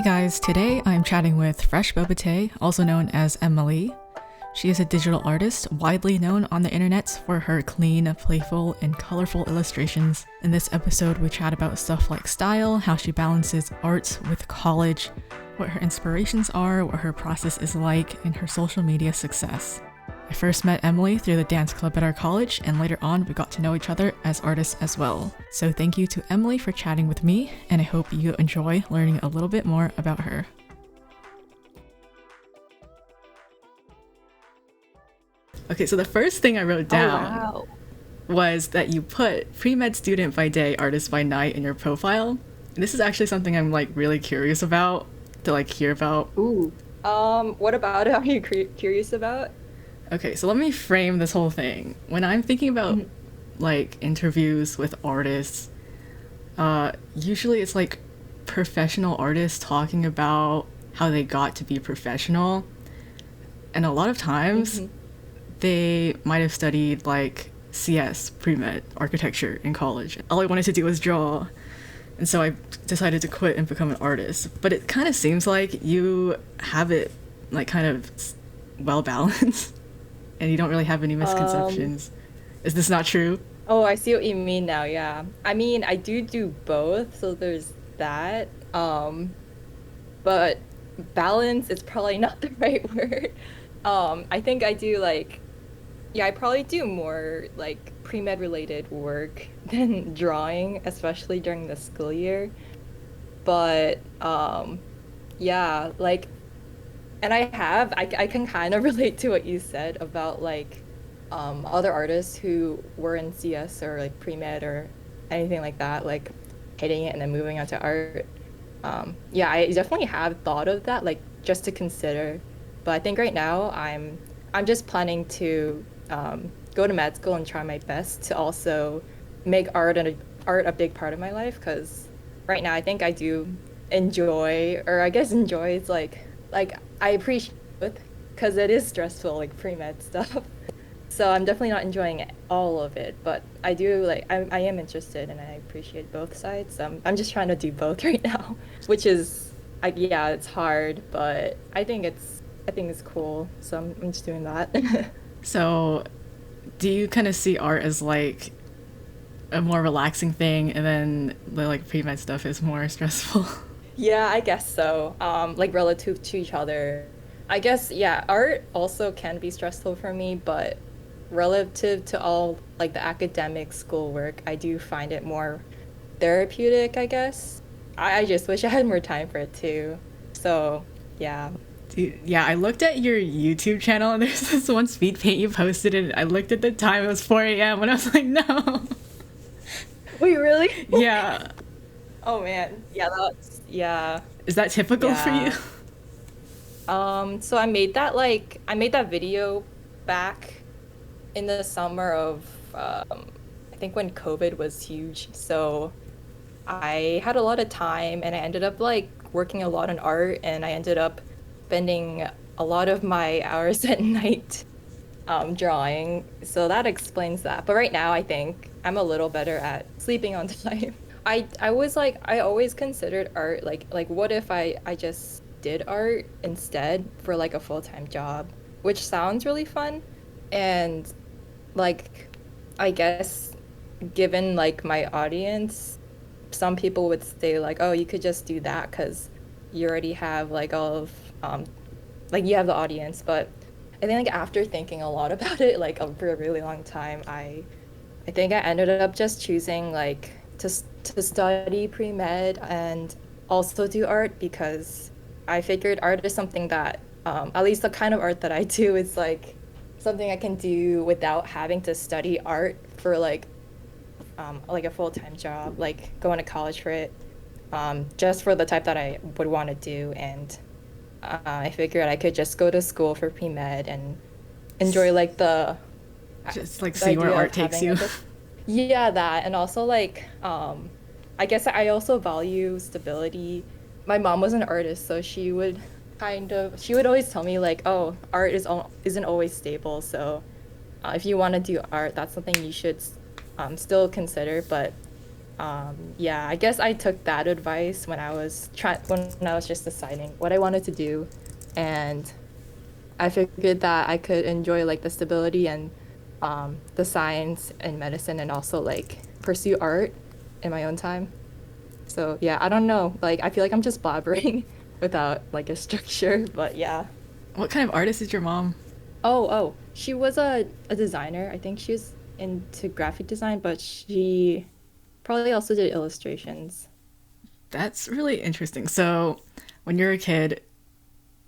Hey guys, today I'm chatting with Fresh Bobate, also known as Emily. She is a digital artist widely known on the internets for her clean, playful, and colorful illustrations. In this episode, we chat about stuff like style, how she balances art with college, what her inspirations are, what her process is like, and her social media success. I first met Emily through the dance club at our college, and later on we got to know each other as artists as well. So thank you to Emily for chatting with me, and I hope you enjoy learning a little bit more about her. Okay, so the first thing I wrote down was that you put pre-med student by day, artist by night in your profile. And this is actually something I'm really curious about to hear about. Ooh. What about it are you curious about? Okay, so let me frame this whole thing. When I'm thinking about interviews with artists, usually it's professional artists talking about how they got to be professional. And a lot of times they might have studied CS, pre-med, architecture in college. All I wanted to do was draw. And so I decided to quit and become an artist. But it kind of seems like you have it kind of well balanced. And you don't really have any misconceptions. Is this not true? Oh, I see what you mean now, yeah. I mean, I do both, so there's that. But balance is probably not the right word. I think I do I probably do more pre-med related work than drawing, especially during the school year. But yeah, and I can kind of relate to what you said about other artists who were in CS or pre-med or anything like that, hitting it and then moving on to art. Yeah, I definitely have thought of that, just to consider. But I think right now I'm just planning to go to med school and try my best to also make art a big part of my life, because right now I think I do enjoy, or I guess enjoy is I appreciate it because it is stressful, pre-med stuff. So I'm definitely not enjoying all of it, but I do I am interested and I appreciate both sides. I'm just trying to do both right now, which is yeah, it's hard, but I think it's cool. So I'm just doing that. So do you kind of see art as a more relaxing thing, and then the pre-med stuff is more stressful? Yeah, I guess so. Relative to each other. I guess, yeah, art also can be stressful for me, but relative to all the academic schoolwork, I do find it more therapeutic, I guess. I just wish I had more time for it too. So, yeah. Dude, yeah, I looked at your YouTube channel and there's this one speed paint you posted, and I looked at the time, it was 4 a.m. and I was like, no. Wait, really? Yeah. Oh man. Yeah. Is that typical for you? So I made that video back in the summer of I think when COVID was huge. So I had a lot of time and I ended up working a lot on art, and I ended up spending a lot of my hours at night drawing. So that explains that. But right now I think I'm a little better at sleeping on time. I always considered art what if I just did art instead for a full-time job, which sounds really fun. And I guess given my audience, some people would say oh, you could just do that because you already have all of you have the audience. But I think after thinking a lot about it for a really long time, I think I ended up just choosing to study pre-med and also do art, because I figured art is something that at least the kind of art that I do is something I can do without having to study art for a full-time job, going to college for it, just for the type that I would want to do. And I figured I could just go to school for pre-med and enjoy the just see where art takes you. Yeah, that. And also I guess I also value stability. My mom was an artist, so she would always tell me oh, art isn't always stable. So if you want to do art, that's something you should still consider. But Yeah, I guess I took that advice when I was just deciding what I wanted to do, and I figured that I could enjoy like the stability and the science and medicine, and also like pursue art in my own time. So yeah, I don't know. Like I feel like I'm just blabbering without like a structure, but yeah. What kind of artist is your mom? She was a designer. I think she was into graphic design, but she probably also did illustrations. That's really interesting. So, when you're a kid,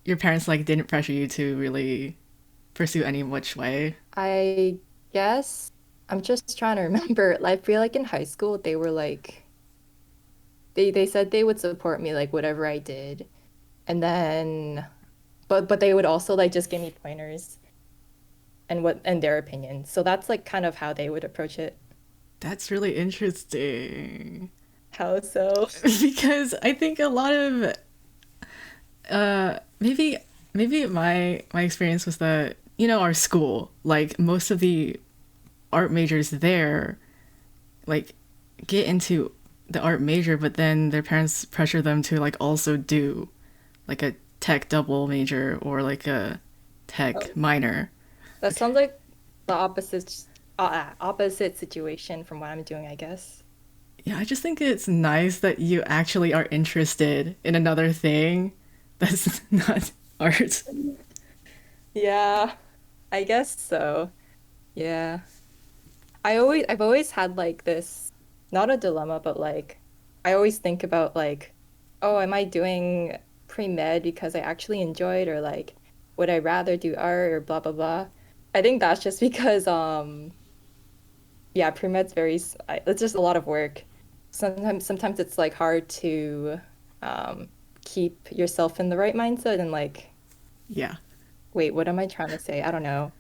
your parents like didn't pressure you to really pursue any which way. I guess I'm just trying to remember. I feel like in high school they were like they said they would support me like whatever I did. And then but they would also like just give me pointers and their opinions. So that's like kind of how they would approach it. That's really interesting. How so? Because I think a lot of maybe my experience was that our school, like most of the art majors there, like get into the art major, but then their parents pressure them to like also do like a tech double major or like a tech Oh, minor. that sounds like the opposite situation from what I'm doing, I guess. Yeah, I just think it's nice that you actually are interested in another thing that's not art. Yeah, I guess so. Yeah. I've always had like this, not a dilemma, but like I always think about like, oh, am I doing pre-med because I actually enjoyed, or like would I rather do art or blah blah blah. I think that's just because yeah, pre-med's it's just a lot of work. Sometimes it's like hard to keep yourself in the right mindset and like, Yeah. wait, what am I trying to say? I don't know.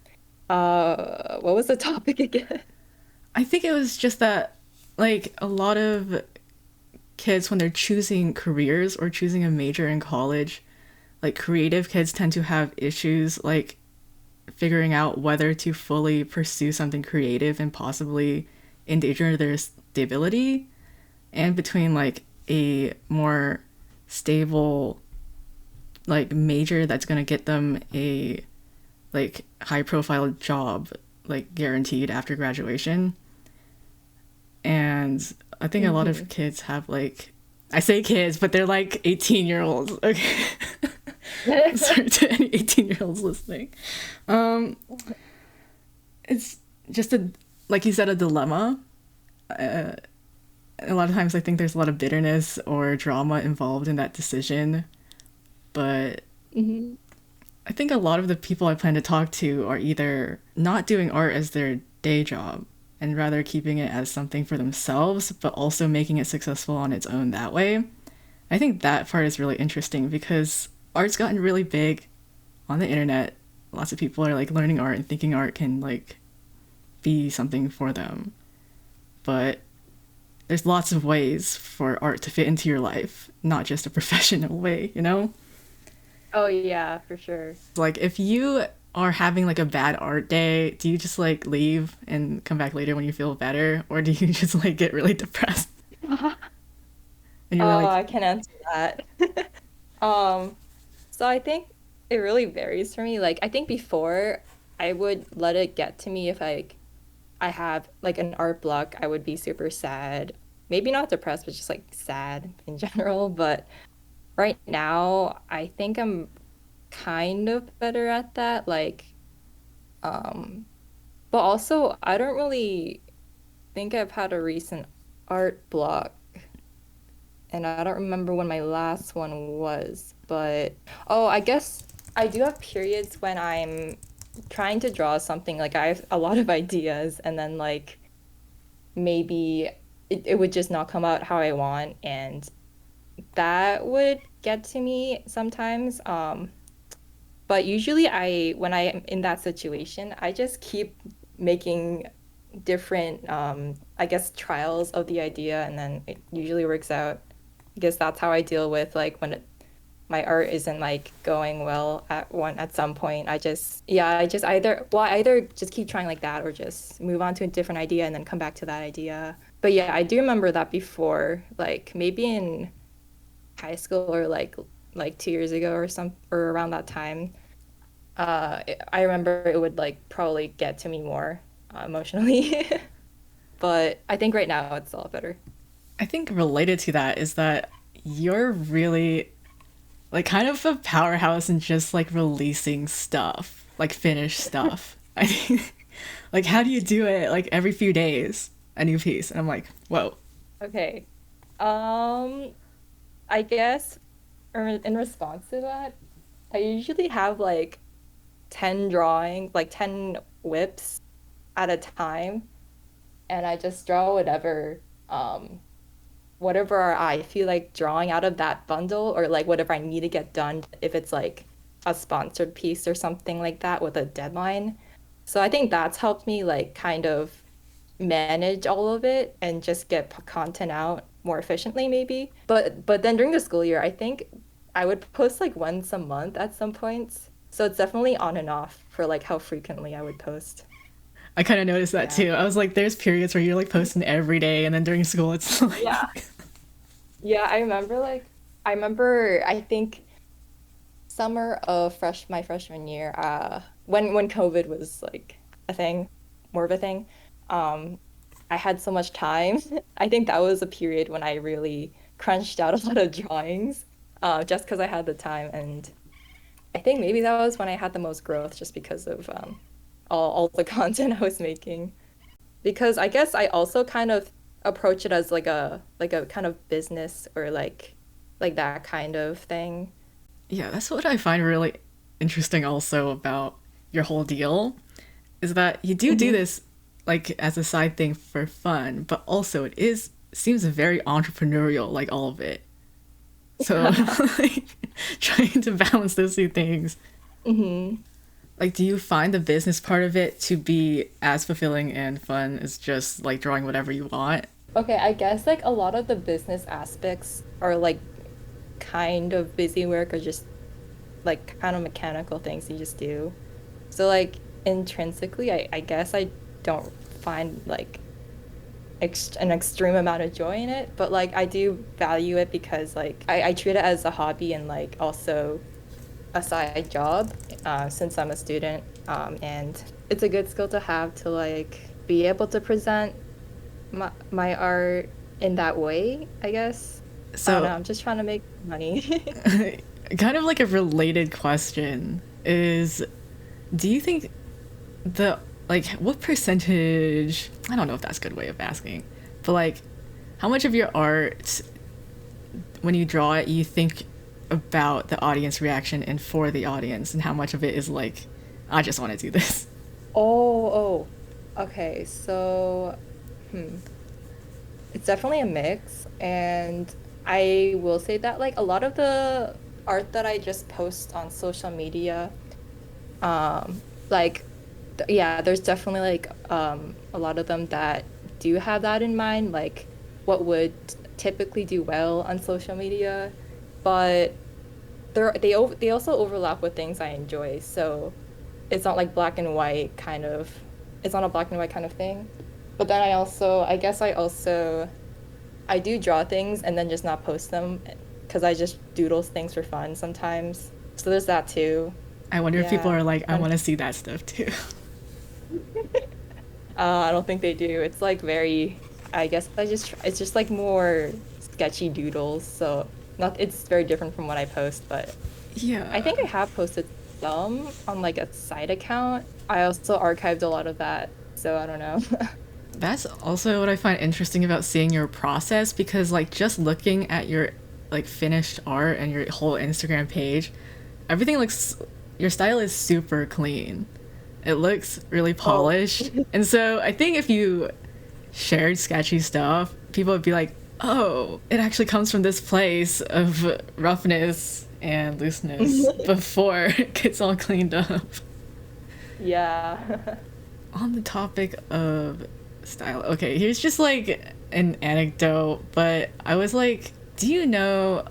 What was the topic again? I think it was just that, like, a lot of kids, when they're choosing careers or choosing a major in college, like, creative kids tend to have issues, like, figuring out whether to fully pursue something creative and possibly endanger their stability, and between, like, a more stable, like, major that's going to get them a, like, high profile job, like, guaranteed after graduation. And I think a lot of Hmm. kids have like, I say kids, but they're like 18-year-olds. Okay. Sorry to any 18-year-olds listening. Um, it's just like you said, a dilemma. Uh, a lot of times I think there's a lot of bitterness or drama involved in that decision. But Hmm. I think a lot of the people I plan to talk to are either not doing art as their day job and rather keeping it as something for themselves, but also making it successful on its own that way. I think that part is really interesting because art's gotten really big on the internet. Lots of people are like learning art and thinking art can like be something for them. But there's lots of ways for art to fit into your life, not just a professional way, you know? Oh yeah, for sure. Like if you are having like a bad art day, do you just like leave and come back later when you feel better, or do you just like get really depressed and you're Oh, like, I can answer that. Um, so I think it really varies for me. Like I think before I would let it get to me if I have like an art block, I would be super sad. Maybe not depressed, but just like sad in general. But right now, I think I'm kind of better at that. Um, but also I don't really think I've had a recent art block. And I don't remember when my last one was, but oh, I guess I do have periods when I'm trying to draw something, like I have a lot of ideas, and then like maybe it would just not come out how I want, and that would get to me sometimes. But usually when I am in that situation, I just keep making different I guess trials of the idea, and then it usually works out. I guess that's how I deal with like when my art isn't like going well at some point. I just either just keep trying like that, or just move on to a different idea and then come back to that idea. But yeah, I do remember that before, like maybe in high school or like 2 years ago or some or around that time. I remember it would like probably get to me more emotionally. But I think right now it's a lot better. I think related to that is that you're really like kind of a powerhouse in just like releasing stuff, like finished stuff. I think like how do you do it like every few days a new piece? And I'm like, whoa. Okay. Um, I guess in response to that, I usually have like 10 drawings, like 10 whips at a time, and I just draw um whatever I feel like drawing out of that bundle or like whatever I need to get done if it's like a sponsored piece or something like that with a deadline. So I think that's helped me like kind of manage all of it and just get content out more efficiently maybe. But then during the school year, I think I would post like once a month at some points. So it's definitely on and off for like how frequently I would post. I kind of noticed that Yeah. too. I was like, there's periods where you're like posting every day, and then during school, it's Yeah. like, Yeah, I remember I think summer of my freshman year, when COVID was like a thing, more of a thing, um, I had so much time. I think that was a period when I really crunched out a lot of drawings, just because I had the time, and I think maybe that was when I had the most growth, just because of all the content I was making. Because I guess I also kind of approach it as like a kind of business or like that kind of thing. yeah, that's what I find really interesting also about your whole deal is that you do Hmm. this like as a side thing for fun, but also it is seems very entrepreneurial, like all of it. So like trying to balance those two things. Hmm. Like, do you find the business part of it to be as fulfilling and fun as just like drawing whatever you want? Okay, I guess like a lot of the business aspects are like kind of busy work or just like kind of mechanical things you just do. So like intrinsically, I guess I don't find like an extreme amount of joy in it, but like I do value it because like I treat it as a hobby and like also a side job since I'm a student. And it's a good skill to have to like be able to present my art in that way, I guess. I don't know, So, I'm just trying to make money. kind of like a related question is do you think the like what percentage I don't know if that's a good way of asking, but like how much of your art when you draw it you think about the audience reaction and for the audience and how much of it is like I just want to do this. Oh, okay. So, hmm. It's definitely a mix. And I will say that like a lot of the art that I just post on social media, like yeah, there's definitely like a lot of them that do have that in mind, like what would typically do well on social media, but they also overlap with things I enjoy. So it's not like black and white kind of it's not a black and white kind of thing. But then I guess I do draw things and then just not post them because I just doodle things for fun sometimes. So there's that too. I wonder if people Yeah. are like I And want to see that stuff too. I don't think they do. It's like very, I guess it's just like more sketchy doodles. So not, it's very different from what I post, but I Yeah. think I have posted some on like a side account. I also archived a lot of that, so I don't know. That's also what I find interesting about seeing your process because like just looking at your like finished art and your whole Instagram page, everything looks your style is super clean. It looks really Oh. polished. And so I think if you shared sketchy stuff, people would be like, "Oh, it actually comes from this place of roughness and looseness before it gets all cleaned up." Yeah. On the topic of style, okay, here's just like an anecdote, but I was like, do you know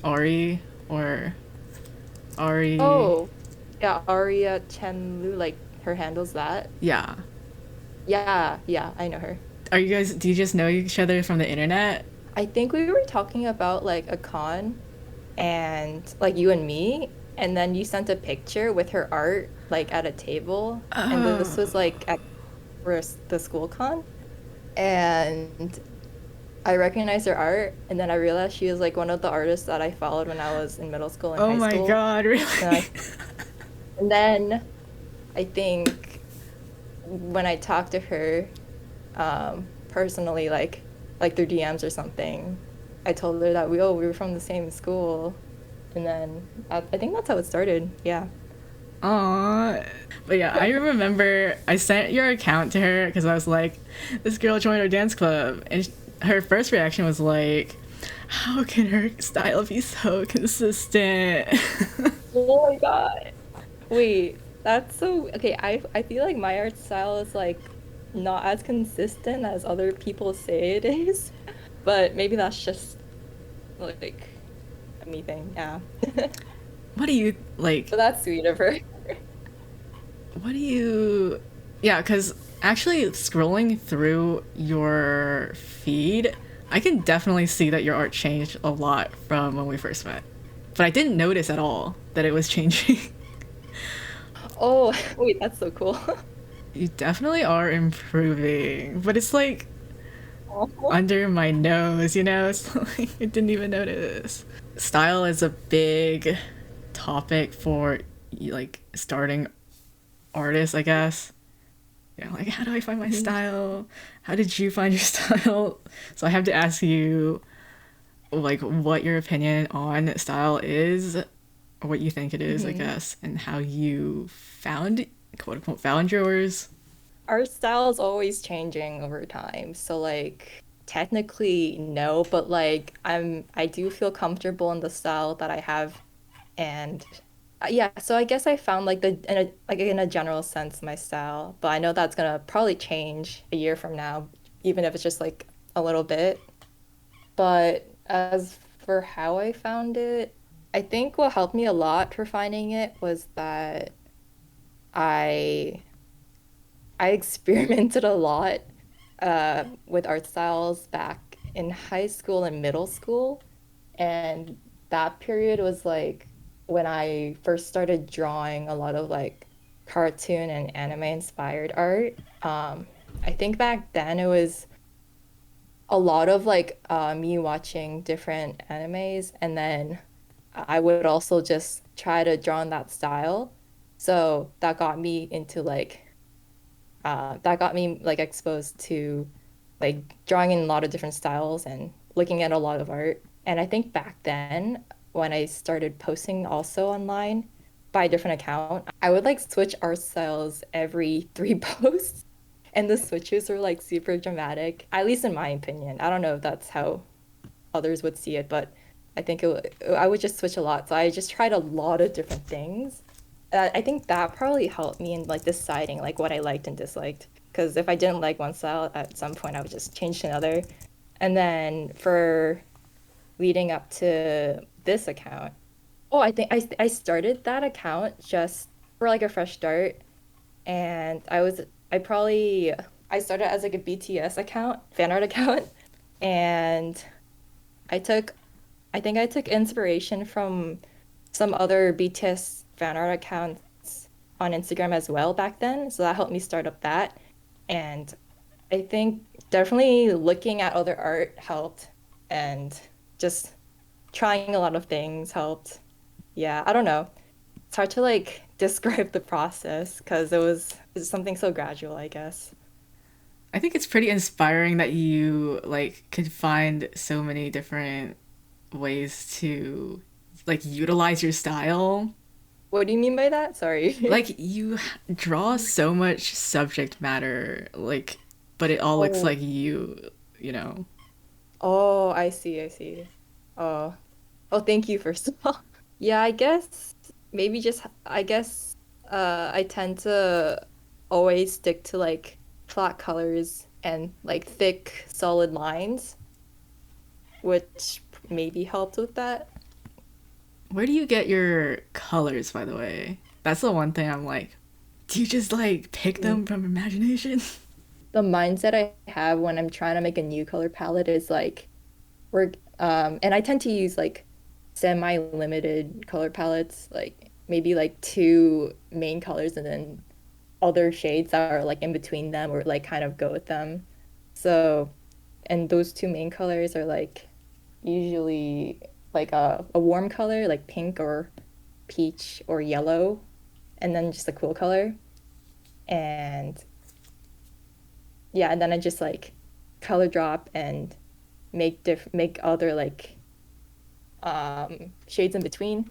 Ari or Ari? Oh, yeah, Aria Chenlu, like her handles that. Yeah. Yeah, yeah, I know her. Are you guys? Do you just know each other from the internet? I think we were talking about like a con and like you and me, and then you sent a picture with her art like at a table, and this Oh, was like at the school con, and I recognized her art, and then I realized she was like one of the artists that I followed when I was in middle school and oh high my school. God! And Really? then I think when I talked to her personally, like through DMs or something, I told her that we were from the same school, and then I think that's how it started. Yeah. Aw. But yeah, I remember I sent your account to her because I was like, this girl joined our dance club. And her first reaction was like, how can her style be so consistent? Oh my God. Wait, that's so okay. I feel like my art style is like not as consistent as other people say it is, but maybe that's just like a me thing. Yeah. What do you like? But that's sweet of her. What do you. Yeah, because actually scrolling through your feed, I can definitely see that your art changed a lot from when we first met. But I didn't notice at all that it was changing. Oh, wait, that's so cool. You definitely are improving, but it's like Oh. under my nose, you know? It's like I didn't even notice. Style is a big topic for like starting artists, I guess. You know, like how do I find my Mhm. style? How did you find your style? So I have to ask you like what your opinion on style is, or what you think it is, I Mhm. guess, and how you found quote unquote found yours. Our style is always changing over time. So like technically no, but like I do feel comfortable in the style that I have. And yeah, so I guess I found like like in a general sense my style, but I know that's gonna probably change a year from now, even if it's just like a little bit. But as for how I found it, I think what helped me a lot for finding it was that I I experimented a lot with art styles back in high school and middle school. And that period was like when I first started drawing a lot of like cartoon and anime inspired art. I think back then it was a lot of like me watching different animes, and then I would also just try to draw in that style. So that got me into like that got me like exposed to like drawing in a lot of different styles and looking at a lot of art. And I think back then when I started posting also online by a different account, I would like switch art styles every three posts. And the switches were like super dramatic, at least in my opinion. I don't know if that's how others would see it, but I think I would just switch a lot. So I just tried a lot of different things. I think that probably helped me in like deciding like what I liked and disliked. Because if I didn't like one style, at some point I would just change to another. And then for leading up to this account, oh, I think I started that account just for like a fresh start, and I probably I started as like a BTS account, fan art account, and I took I think I took inspiration from some other BTS fan art accounts on Instagram as well back then. So that helped me start up that. And I think definitely looking at other art helped, and just trying a lot of things helped. Yeah, I don't know. It's hard to like describe the process because it's something so gradual, I guess. I think it's pretty inspiring that you like could find so many different ways to like utilize your style. What do you mean by that? Sorry. Like you draw so much subject matter, like, but it all looks Oh, like you know. oh, I see, I see. Oh, oh, thank you first of all. Yeah, I guess maybe just I guess I tend to always stick to like flat colors and like thick solid lines, which maybe helped with that. Where do you get your colors, by the way? That's the one thing I'm like, do you just like pick Mm. them from imagination? the mindset I have when I'm trying to make a new color palette is like we're and I tend to use like semi-limited color palettes, like maybe like two main colors and then other shades that are like in between them or like kind of go with them. So, and those two main colors are like usually like a warm color, like pink or peach or yellow, and then just a cool color. And yeah, and then I just like color drop and make other like shades in between.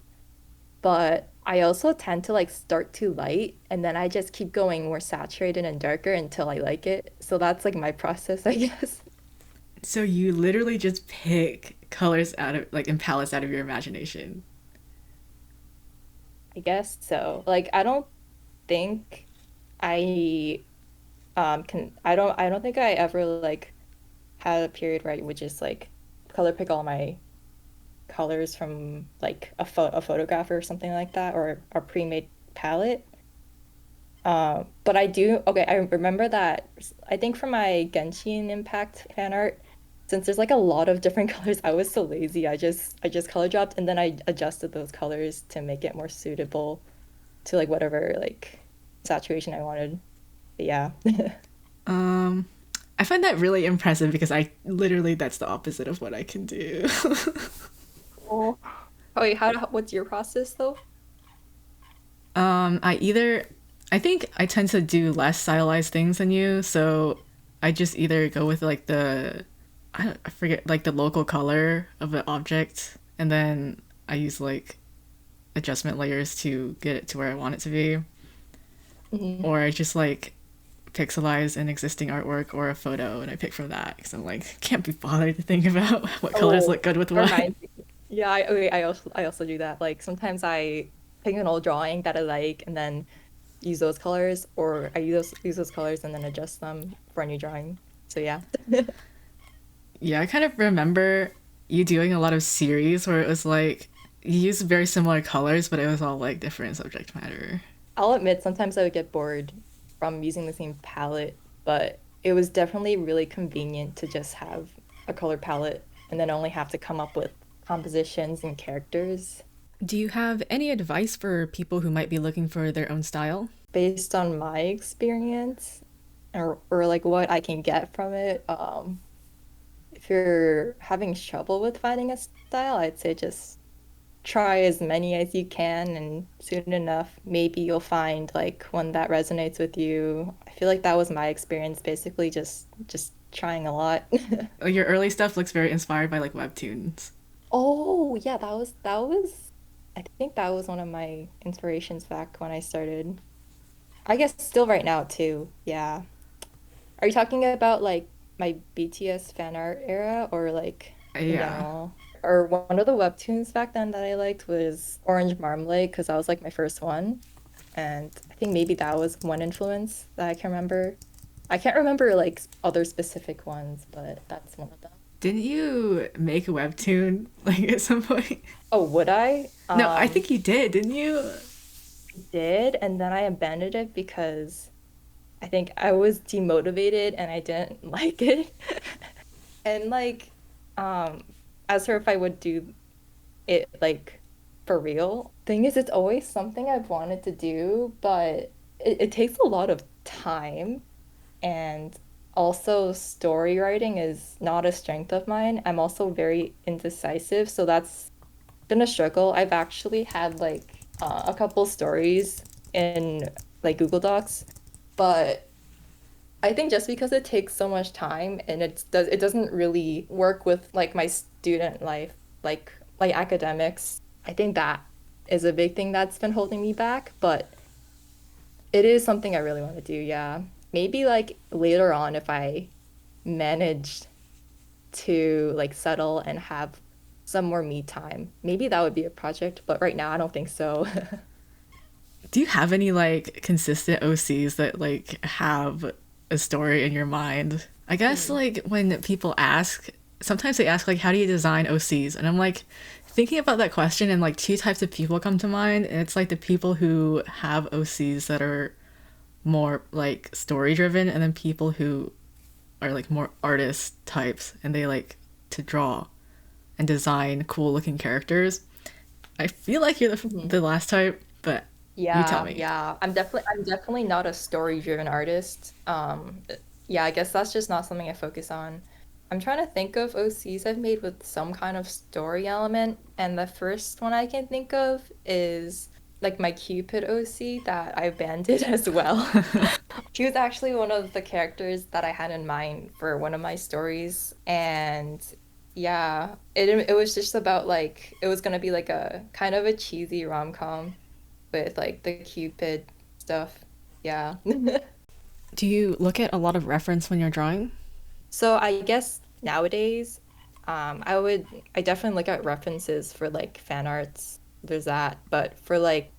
But I also tend to like start too light and then I just keep going more saturated and darker until I like it. So that's like my process, I guess. So you literally just pick colors out of like and palettes out of your imagination. I guess so. Like I don't think I I don't think I ever like had a period where I would just like color pick all my colors from like a photograph or something like that or a pre-made palette. But I do, okay, I remember that I think for my Genshin Impact fan art, since there's like a lot of different colors, I was so lazy. I just color dropped and then I adjusted those colors to make it more suitable to like whatever like saturation I wanted. But yeah. Um, I find that really impressive because I literally that's the opposite of what I can do. Oh. Oh, wait, what's your process though? I either I think I tend to do less stylized things than you, so I just either go with like I forget like the local color of the object, and then I use like adjustment layers to get it to where I want it to be, Hmm. or I just like pixelize an existing artwork or a photo and I pick from that because I'm like can't be bothered to think about what colors Oh, look good with that what. reminds me. Yeah, I also do that. Like sometimes I pick an old drawing that I like and then use those colors, or I use those colors and then adjust them for a new drawing. So yeah. Yeah, I kind of remember you doing a lot of series where it was like you used very similar colors, but it was all like different subject matter. I'll admit sometimes I would get bored from using the same palette, but it was definitely really convenient to just have a color palette and then only have to come up with compositions and characters Do you have any advice for people who might be looking for their own style? based on my experience or like what I can get from it. If you're having trouble with finding a style, I'd say just try as many as you can, and soon enough, maybe you'll find like one that resonates with you. I feel like that was my experience, basically just trying a lot. Your early stuff looks very inspired by like webtoons. Oh, yeah, that was I think that was one of my inspirations back when I started. I guess still right now too. Yeah. Are you talking about like my BTS fan art era or like in Yeah. general? Or one of the webtoons back then that I liked was Orange Marmalade because that was like my first one. And I think maybe that was one influence that I can remember. I can't remember like other specific ones, but that's one of them. Didn't you make a webtoon like at some point? Oh, would I? No, I think you did, didn't you? I did, and then I abandoned it because I think I was demotivated and I didn't like it. And like, um, as for if I would do it like for real. Thing is, it's always something I've wanted to do, but it takes a lot of time. And also, story writing is not a strength of mine. I'm also very indecisive, so that's been a struggle. I've actually had like a couple stories in like Google Docs, but I think just because it takes so much time and it doesn't really work with like my student life, like academics. I think that is a big thing that's been holding me back, but it is something I really want to do, yeah. Maybe like later on if I managed to like settle and have some more me time. Maybe that would be a project, but right now I don't think so. Do you have any like consistent OCs that like have a story in your mind? I guess Hmm. like when people ask, sometimes they ask like how do you design OCs? And I'm like thinking about that question and like two types of people come to mind and it's like the people who have OCs that are more like story driven, and then people who are like more artist types and they like to draw and design cool looking characters. I feel like you're Mhm. the last type, but you tell Yeah, me. yeah. I'm definitely not a story-driven artist. Yeah, I guess that's just not something I focus on. I'm trying to think of OCs I've made with some kind of story element, and the first one I can think of is like my Cupid OC that I abandoned as well. She was actually one of the characters that I had in mind for one of my stories, and yeah, it was just about like it was gonna be like a kind of a cheesy rom-com with like the Cupid stuff. Yeah. Do you look at a lot of reference when you're drawing? So I guess nowadays, I definitely look at references for like fan arts. There's that, but for like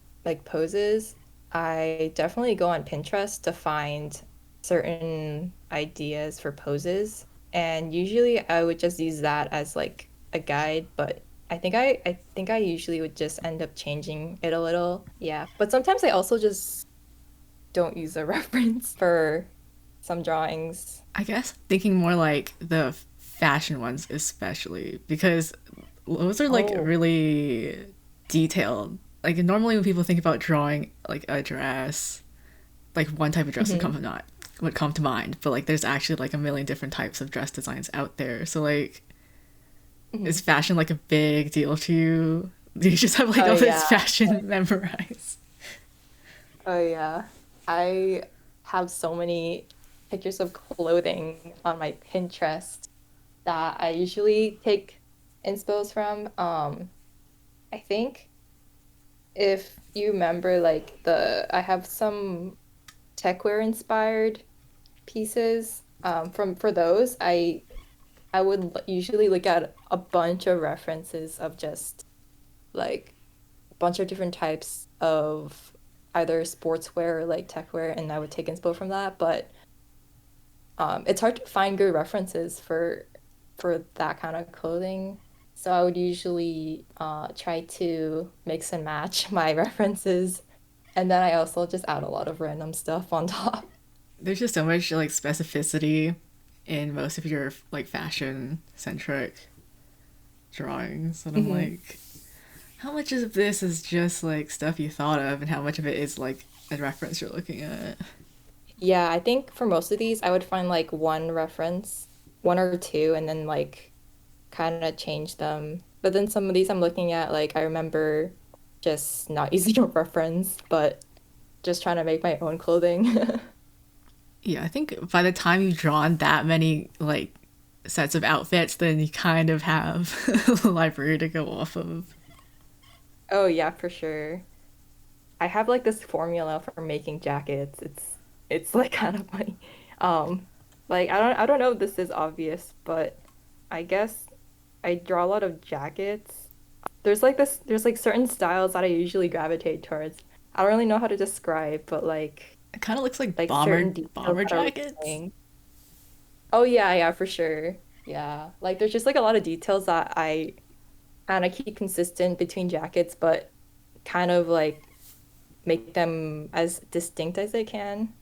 poses, I definitely go on Pinterest to find certain ideas for poses. And usually I would just use that as like a guide, but I think I usually would just end up changing it a little. Yeah. But sometimes I also just don't use a reference for some drawings. I guess thinking more like the fashion ones, especially because those are like Oh. really detailed. Like normally when people think about drawing like a dress, like one type of dress Hmm. would come to mind, but like there's actually like a million different types of dress designs out there. So like, is Hmm. fashion like a big deal to you? Do you just have like Oh all this yeah. fashion memorized? Oh yeah. I have so many pictures of clothing on my Pinterest that I usually take inspos from. I think if you remember like the I have some techwear inspired pieces from for those I would usually look at a bunch of references of just like a bunch of different types of either sportswear or like techwear, and I would take inspo from that. But it's hard to find good references for that kind of clothing. So I would usually try to mix and match my references, and then I also just add a lot of random stuff on top. There's just so much like specificity in most of your like fashion centric drawings, and I'm Mhm. like, how much of this is just like stuff you thought of, and how much of it is like a reference you're looking at? Yeah, I think for most of these, I would find like one reference, one or two, and then like kind of change them. But then some of these I'm looking at, like I remember just not using a reference, but just trying to make my own clothing. Yeah, I think by the time you've drawn that many like sets of outfits, then you kind of have a library to go off of. Oh yeah, for sure. I have like this formula for making jackets. It's like kind of funny. Um, like I don't know if this is obvious, but I guess I draw a lot of jackets. There's like certain styles that I usually gravitate towards. I don't really know how to describe, but It kind of looks like like certain details bomber that are jackets. recurring. Oh yeah, yeah, for sure. Yeah. Like there's just like a lot of details that I kind of keep consistent between jackets, but kind of like make them as distinct as I can.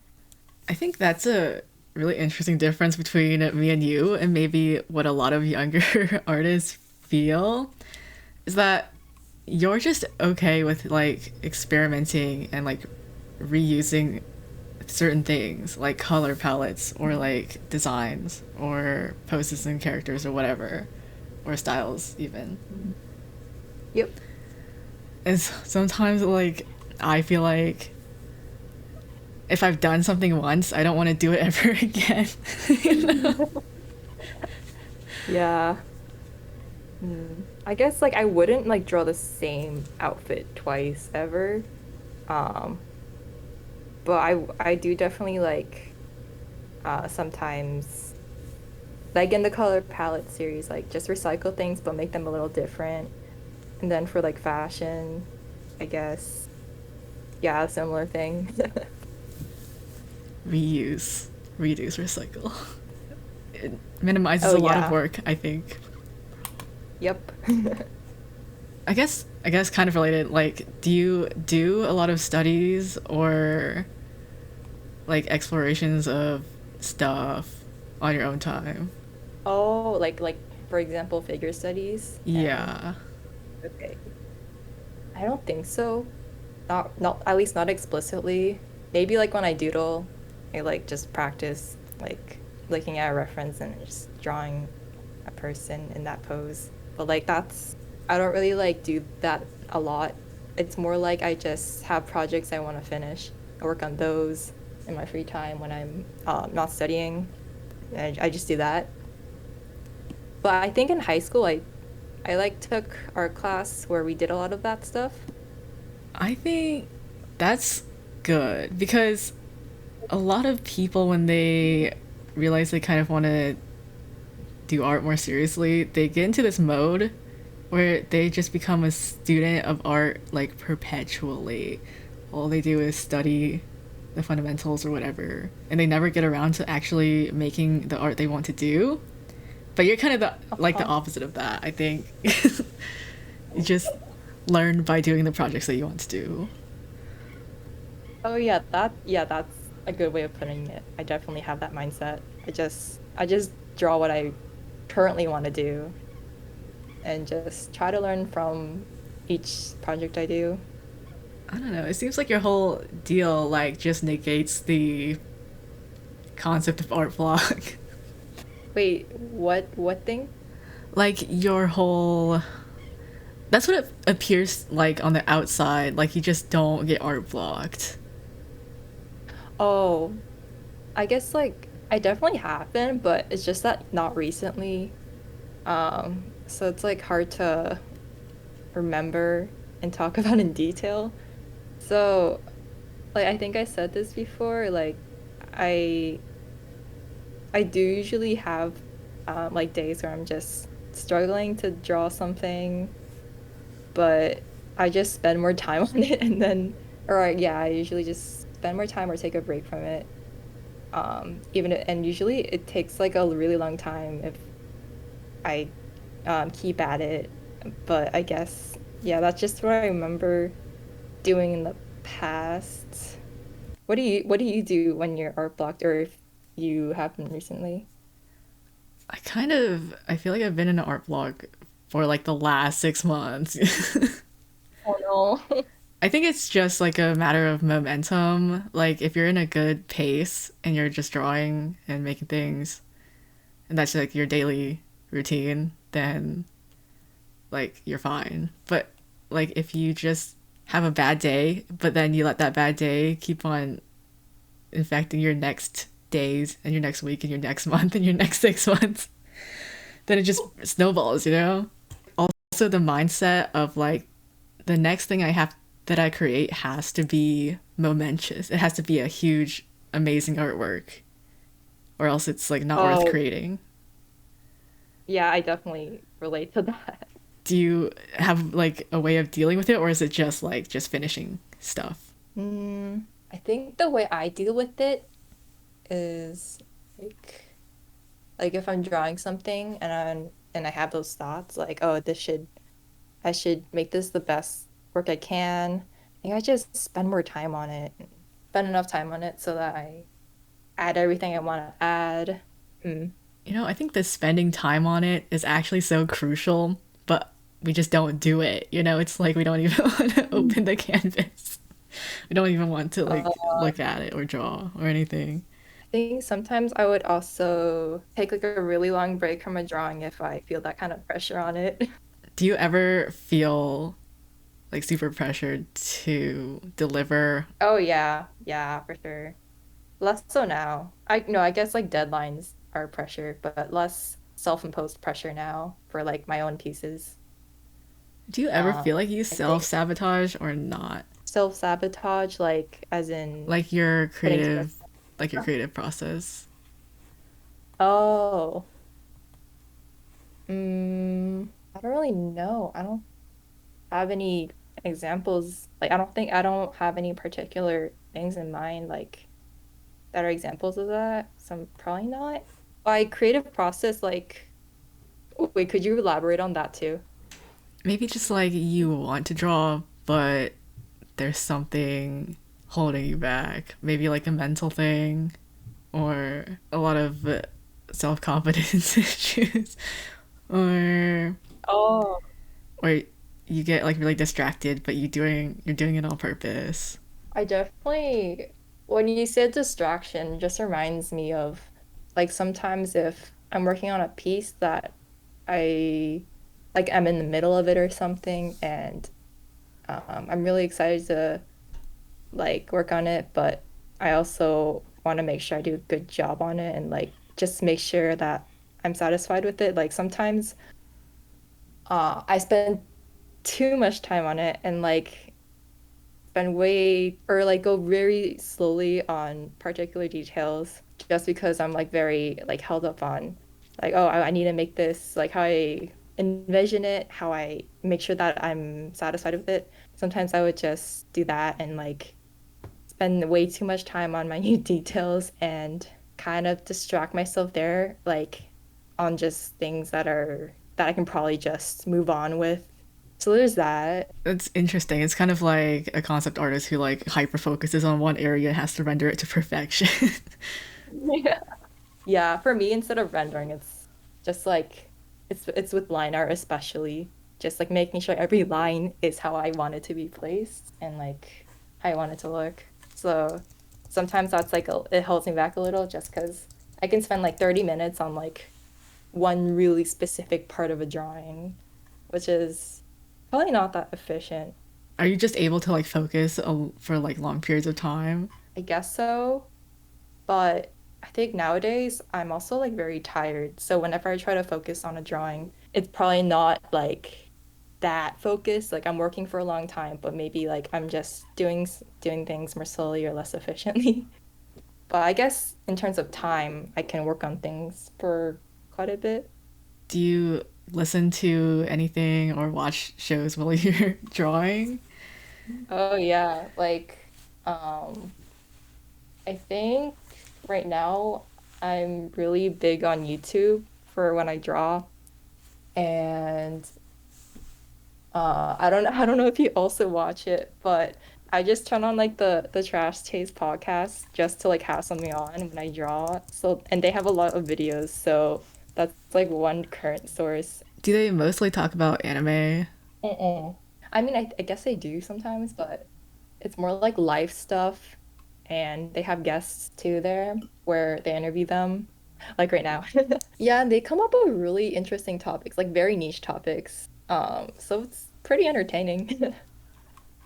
I think that's a really interesting difference between me and you, and maybe what a lot of younger artists feel is that you're just okay with like experimenting and like reusing certain things like color palettes or Mhm. like designs or poses and characters or whatever, or styles even. Mhm. Yep. And sometimes like I feel like if I've done something once, I don't want to do it ever again. You know? Yeah. I guess like I wouldn't like draw the same outfit twice ever. Um, but I do definitely like sometimes like in the color palette series, like just recycle things but make them a little different. And then for like fashion, I guess, yeah, similar thing. Reuse, reduce, recycle. It minimizes Oh a lot of yeah. work, I think. Yep. I guess kind of related, like do you do a lot of studies or like explorations of stuff on your own time. Oh, like for example, figure studies and Yeah. okay. I don't think so. Not at least not explicitly. Maybe like when I doodle, I like just practice like looking at a reference and just drawing a person in that pose. But like that's I don't really like do that a lot. It's more like I just have projects I want to finish. I work on those in my free time when I'm not studying. I just do that. But I think in high school I like took art class where we did a lot of that stuff. I think that's good because a lot of people, when they realize they kind of want to do art more seriously, they get into this mode where they just become a student of art like perpetually. All they do is study the fundamentals or whatever, and they never get around to actually making the art they want to do. But you're kind of the Uh-huh. opposite of that, I think. You just learn by doing the projects that you want to do. Oh yeah, that's a good way of putting it. I definitely have that mindset. I just draw what I currently want to do and just try to learn from each project I do. I don't know. It seems like your whole deal like just negates the concept of art block. Wait, what thing? Like your whole, that's what it appears like on the outside. Like you just don't get art blocked. Oh, I guess like I definitely have been, but it's just that not recently. So it's like hard to remember and talk about in detail. So, like I think I said this before, like I I do usually have like days where I'm just struggling to draw something, but I just spend more time on it and then or yeah, I usually just spend more time or take a break from it. And usually it takes like a really long time if I keep at it. But I guess yeah, that's just what I remember doing in the past. What do you do when you're art blocked or if you have been recently? I feel like I've been in an art block for like the last 6 months. Oh no. I think it's just like a matter of momentum. Like if you're in a good pace and you're just drawing and making things, and that's like your daily routine, then like you're fine. But like if you just have a bad day, but then you let that bad day keep on infecting your next days and your next week and your next month and your next 6 months, then it just snowballs, you know? Also, the mindset of like the next thing I have that I create has to be momentous. It has to be a huge, amazing artwork, or else it's like not worth Oh, creating. yeah, I definitely relate to that. Do you have like a way of dealing with it, or is it just like just finishing stuff? I think the way I deal with it is like if I'm drawing something and I have those thoughts like, oh, this should I should make this the best work I can. I think I just spend more time on it, spend enough time on it so that I add everything I want to add. Mm. You know, I think the spending time on it is actually so crucial, but we just don't do it. You know, it's like we don't even want to open the canvas. We don't even want to Uh, like look at it or draw or anything. I think sometimes I would also take like a really long break from a drawing if I feel that kind of pressure on it. Do you ever feel like super pressured to deliver? Oh yeah, yeah, for sure. Less so now. I no, I guess like deadlines are pressure, but less self-imposed pressure now for like my own pieces. Do you ever Um, feel like you I self think sabotage or not? self-sabotage, like as in Like putting too much. your creative process. Oh, I don't really know. I don't have any examples. Like I don't have any particular things in mind like that are examples of that. So I'm probably not. By creative process, like wait, could you elaborate on that too? Maybe just like you want to draw, but there's something. holding you back? Maybe like a mental thing or a lot of self confidence issues, or Oh, or you get like really distracted, but you're doing it on purpose. I definitely, when you said distraction, just reminds me of like sometimes if I'm working on a piece that I like I'm in the middle of it or something and I'm really excited to like work on it, but I also want to make sure I do a good job on it and like just make sure that I'm satisfied with it. Like sometimes I spend too much time on it and like spend way or like go very slowly on particular details just because I'm like very like held up on like, oh, I need to make this like how I envision it, how I make sure that I'm satisfied with it. Sometimes I would just do that and like spend way too much time on minute details and kind of distract myself there, like on just things that I can probably just move on with. So there's that. It's interesting. It's kind of like a concept artist who like hyper focuses on one area and has to render it to perfection. Yeah. Yeah, for me, instead of rendering, it's just like it's with line art especially, just like making sure every line is how I want it to be placed and like how I want it to look. So sometimes that's like it holds me back a little just because I can spend like 30 minutes on like one really specific part of a drawing, which is probably not that efficient. Are you just able to like focus for like long periods of time? I guess so. But I think nowadays I'm also like very tired. So whenever I try to focus on a drawing, it's probably not like that focused. Like I'm working for a long time, but maybe like I'm just doing things more slowly or less efficiently. But I guess in terms of time, I can work on things for quite a bit. Do you listen to anything or watch shows while you're drawing? Oh yeah, like um I think right now I'm really big on YouTube for when I draw. And I don't know if you also watch it, but I just turn on like the Trash Taste podcast just to like have something on when I draw. So and they have a lot of videos, so that's like one current source. Do they mostly talk about anime? Uh-uh. I mean, I guess they do sometimes, but it's more like life stuff, and they have guests too there where they interview them, like right now. Yeah, and they come up with really interesting topics, like very niche topics. So it's pretty entertaining.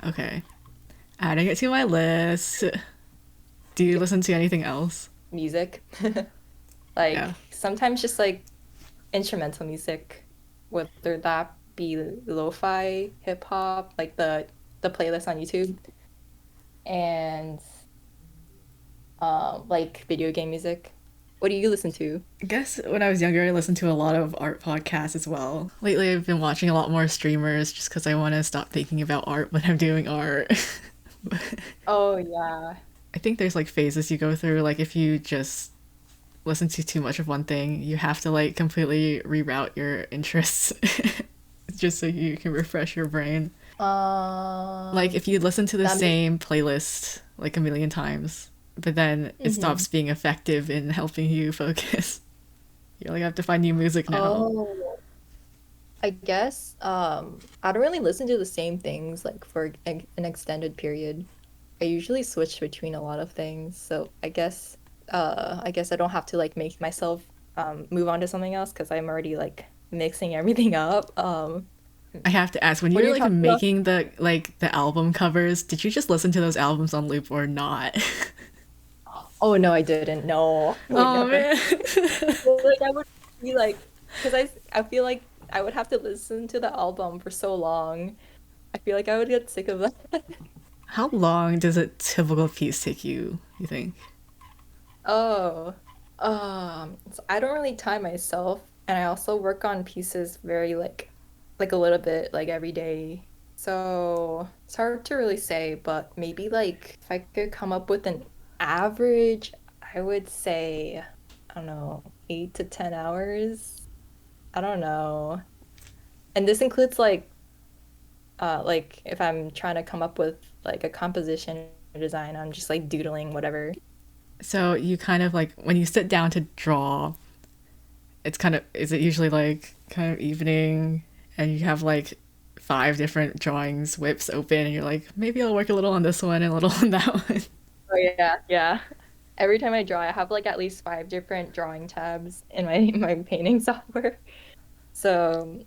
Okay. Adding it to my list. Do you listen to anything else? Music. Yeah. Like sometimes just like instrumental music, whether that be lo-fi, hip hop, like the playlist on YouTube, and like video game music. What do you listen to? I guess when I was younger, I listened to a lot of art podcasts as well. Lately, I've been watching a lot more streamers just because I want to stop thinking about art when I'm doing art. Oh yeah. I think there's like phases you go through. Like if you just listen to too much of one thing, you have to like completely reroute your interests just so you can refresh your brain. Like if you listen to the That makes same playlist like a million times, but then it stops Mhm. being effective in helping you focus. You're like, I have to find new music now. Oh, I guess I don't really listen to the same things like for an extended period. I usually switch between a lot of things, so I guess I don't have to like make myself move on to something else because I'm already like mixing everything up. I have to ask, when What are you're you like talking about? making the album covers, did you just listen to those albums on loop or not? Oh no, I didn't. No, I would Oh never. man. Well, like I would be like, because I feel like I would have to listen to the album for so long. I feel like I would get sick of that. How long does a typical piece take you, you think? Oh, so I don't really time myself, and I also work on pieces very like a little bit like every day. So it's hard to really say, but maybe like if I could come up with an average, I would say, I don't know, 8 to 10 hours. I don't know. And this includes like if I'm trying to come up with like a composition design. I'm just like doodling whatever. So you kind of like when you sit down to draw, it's kind of is it usually like kind of evening and you have like five different drawings whips open and you're like maybe I'll work a little on this one and a little on that one. Oh yeah, yeah. Every time I draw, I have like at least five different drawing tabs in my my painting software. So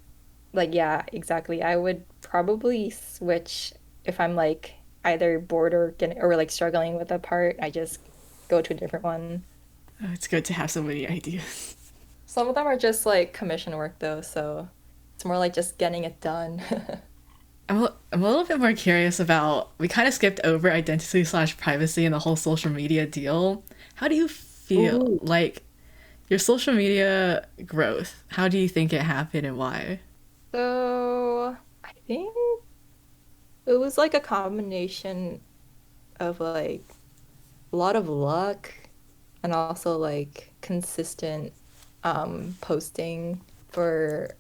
like yeah, exactly. I would probably switch if I'm like either bored or getting or like struggling with a part. I just go to a different one. It's good to have so many ideas. Some of them are just like commission work though, so it's more like just getting it done. I'm a little bit more curious about we kind of skipped over identity slash privacy and the whole social media deal. How do you feel Ooh. like your social media growth? How do you think it happened and why? So I think it was like a combination of like a lot of luck and also like consistent posting for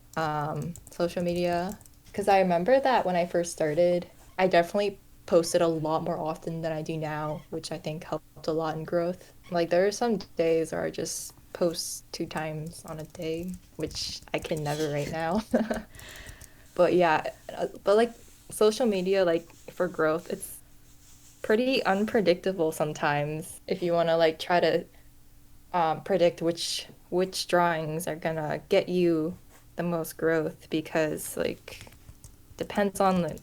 social media. Because I remember that when I first started, I definitely posted a lot more often than I do now, which I think helped a lot in growth. Like there are some days where I just post 2 times on a day, which I can never right now. But yeah, but like social media, like for growth, it's pretty unpredictable sometimes if you want to like try to predict which drawings are gonna get you the most growth because like depends on the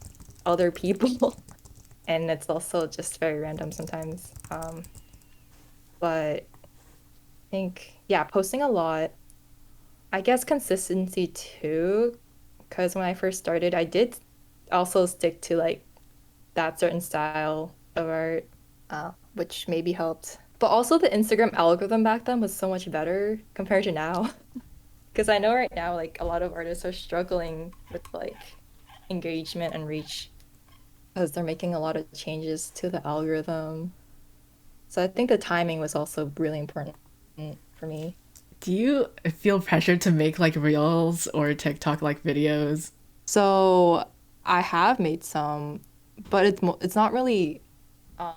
other people and it's also just very random sometimes. But I think yeah, posting a lot. I guess consistency too, because when I first started, I did also stick to like that certain style of art, which maybe helped. But also the Instagram algorithm back then was so much better compared to now. Because I know right now, like a lot of artists are struggling with like engagement and reach because they're making a lot of changes to the algorithm. So I think the timing was also really important for me. Do you feel pressured to make like reels or TikTok like videos? So I have made some, but it's not really a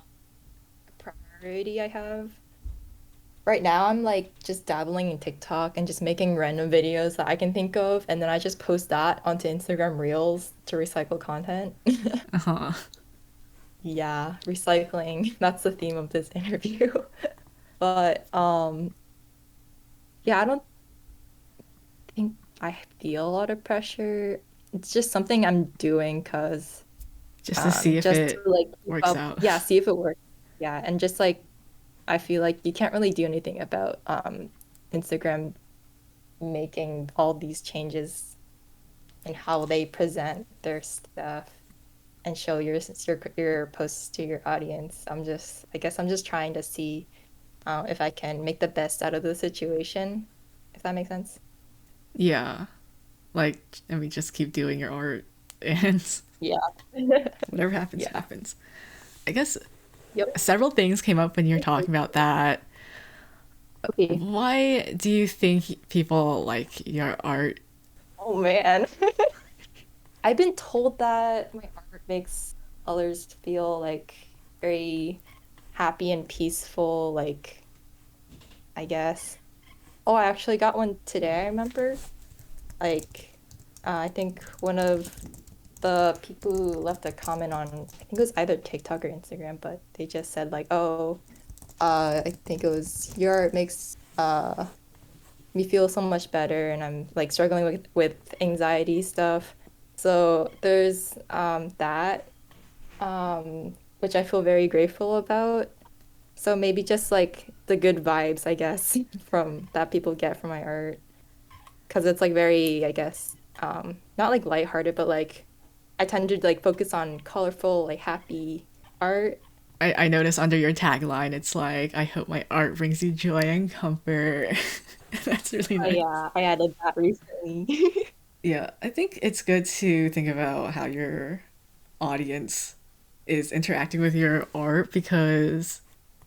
priority I have. Right now, I'm like just dabbling in TikTok and just making random videos that I can think of, and then I just post that onto Instagram Reels to recycle content. Uh-huh. Yeah, recycling. That's the theme of this interview. But yeah, I don't think I feel a lot of pressure. It's just something I'm doing because Just to see if just to it like keep works up, out. yeah, see if it works. Yeah, and just like I feel like you can't really do anything about Instagram making all these changes in how they present their stuff and show your posts to your audience. I guess I'm just trying to see if I can make the best out of the situation, if that makes sense. Yeah. Like, and we just keep doing your art and Yeah. whatever happens, Yeah. happens. I guess Yep. several things came up when you were talking about that. Okay. Why do you think people like your art? Oh man. I've been told that my art makes others feel like very happy and peaceful, like I guess. Oh, I actually got one today, I remember. Like, I think one of the people who left a comment on, I think it was either TikTok or Instagram, but they just said like, "Oh, I think it was your art makes me feel so much better, and I'm like struggling with anxiety stuff." So there's that, which I feel very grateful about. So maybe just like the good vibes, I guess, from that people get from my art. Because it's like very, I guess, not like lighthearted, but like I tend to like focus on colorful, like happy art. I notice under your tagline, it's like, I hope my art brings you joy and comfort. That's really Oh nice. yeah, I added that recently. Yeah, I think it's good to think about how your audience is interacting with your art because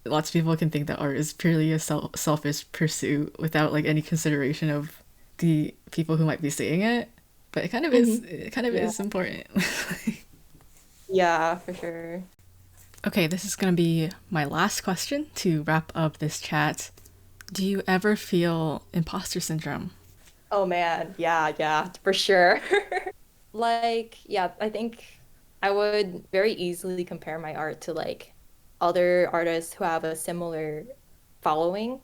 lots of people can think that art is purely a selfish pursuit without like any consideration of the people who might be seeing it. But it kind of is. hmm It kind of Yeah, is important. yeah, for sure. Okay, this is going to be my last question to wrap up this chat. Do you ever feel imposter syndrome? Oh man, yeah, yeah, for sure. Like, yeah, I think I would very easily compare my art to like other artists who have a similar following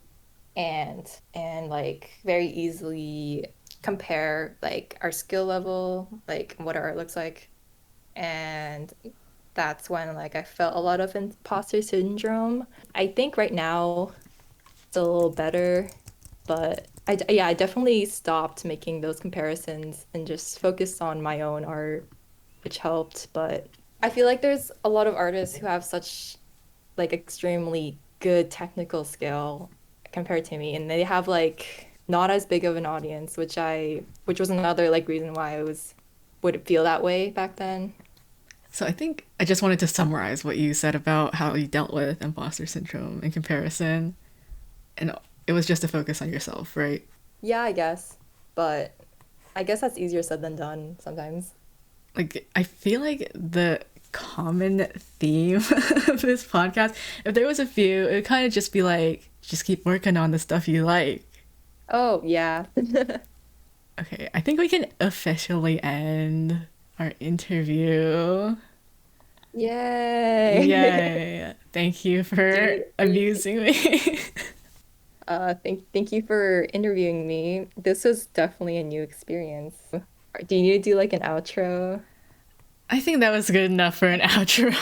and like very easily compare like our skill level, like what our art looks like. And that's when like I felt a lot of imposter syndrome. I think right now it's a little better, but yeah, I definitely stopped making those comparisons and just focused on my own art, which helped. But I feel like there's a lot of artists who have such like extremely good technical skill compared to me, and they have like not as big of an audience, which was another like reason why I was would feel that way back then. So I think I just wanted to summarize what you said about how you dealt with imposter syndrome in comparison. And it was just a focus on yourself, right? Yeah, I guess, but I guess that's easier said than done sometimes. Like, I feel like the common theme of this podcast, if there was a few, it would kind of just be like, just keep working on the stuff you like. Oh, yeah. Okay, I think we can officially end our interview. Yay. Yay. Thank you Do for you, amusing me. thank you for interviewing me. This was definitely a new experience. Do you need to do like an outro? I think that was good enough for an outro.